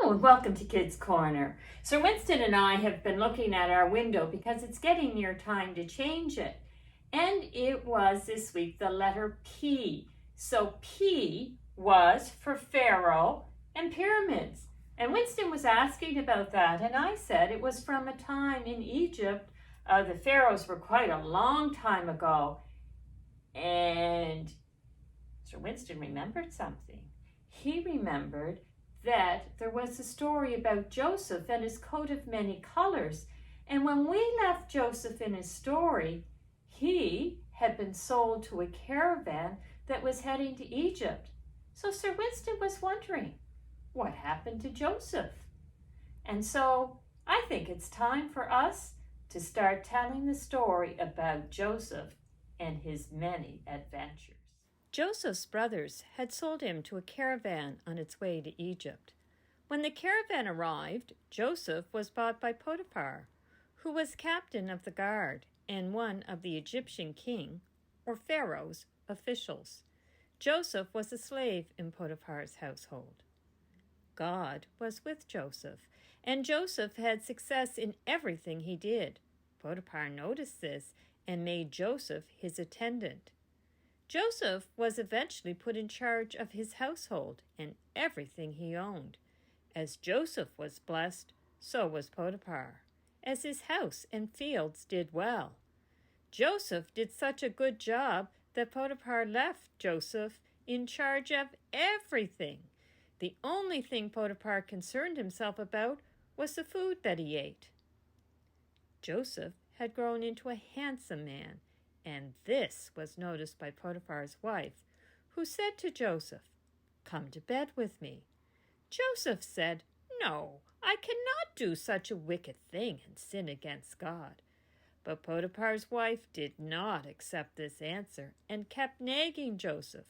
Hello and welcome to Kids Corner. Sir Winston and I have been looking at our window because it's getting near time to change it. And it was this week the letter P. So P was for Pharaoh and pyramids. And Winston was asking about that, and I said it was from a time in Egypt. The pharaohs were quite a long time ago. And Sir Winston remembered something. He remembered that there was a story about Joseph and his coat of many colors. And when we left Joseph in his story, he had been sold to a caravan that was heading to Egypt. So Sir Winston was wondering, what happened to Joseph? And so I think it's time for us to start telling the story about Joseph and his many adventures. Joseph's brothers had sold him to a caravan on its way to Egypt. When the caravan arrived, Joseph was bought by Potiphar, who was captain of the guard and one of the Egyptian king, or Pharaoh's, officials. Joseph was a slave in Potiphar's household. God was with Joseph, and Joseph had success in everything he did. Potiphar noticed this and made Joseph his attendant. Joseph was eventually put in charge of his household and everything he owned. As Joseph was blessed, so was Potiphar, as his house and fields did well. Joseph did such a good job that Potiphar left Joseph in charge of everything. The only thing Potiphar concerned himself about was the food that he ate. Joseph had grown into a handsome man, and this was noticed by Potiphar's wife, who said to Joseph, "Come to bed with me." Joseph said, "No, I cannot do such a wicked thing and sin against God." But Potiphar's wife did not accept this answer and kept nagging Joseph.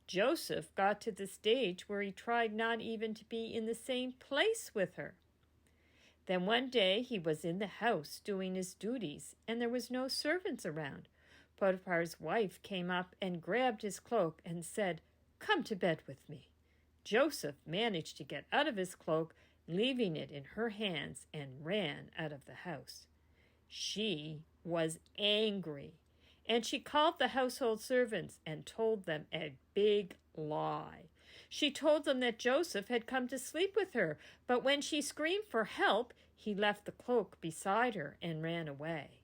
Joseph got to the stage where he tried not even to be in the same place with her. Then one day he was in the house doing his duties, and there was no servants around. Potiphar's wife came up and grabbed his cloak and said, "Come to bed with me." Joseph managed to get out of his cloak, leaving it in her hands, and ran out of the house. She was angry, and she called the household servants and told them a big lie. She told them that Joseph had come to sleep with her, but when she screamed for help, he left the cloak beside her and ran away.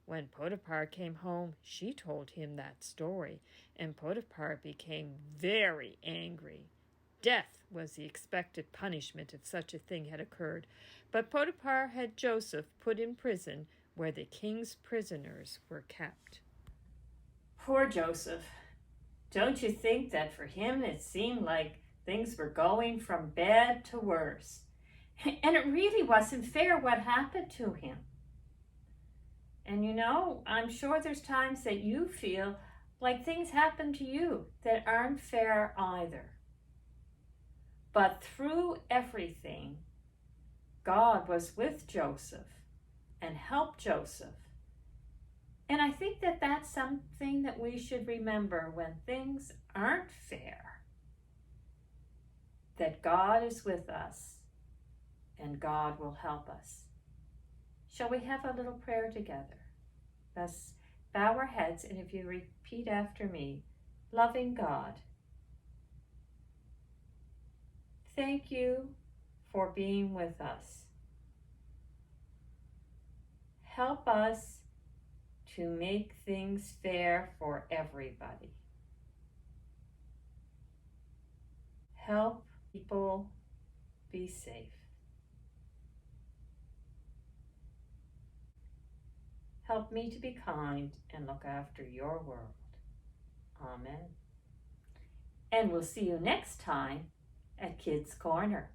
When Potiphar came home, she told him that story, and Potiphar became very angry. Death was the expected punishment if such a thing had occurred, but Potiphar had Joseph put in prison where the king's prisoners were kept. Poor Joseph. Don't you think that for him it seemed like things were going from bad to worse? And it really wasn't fair what happened to him. And you know, I'm sure there's times that you feel like things happen to you that aren't fair either. But through everything, God was with Joseph and helped Joseph. And I think that that's something that we should remember when things aren't fair, that God is with us and God will help us. Shall we have a little prayer together? Let's bow our heads, and if you repeat after me, loving God, thank you for being with us. Help us to make things fair for everybody. Help people be safe. Help me to be kind and look after your world. Amen. And we'll see you next time at Kids Corner.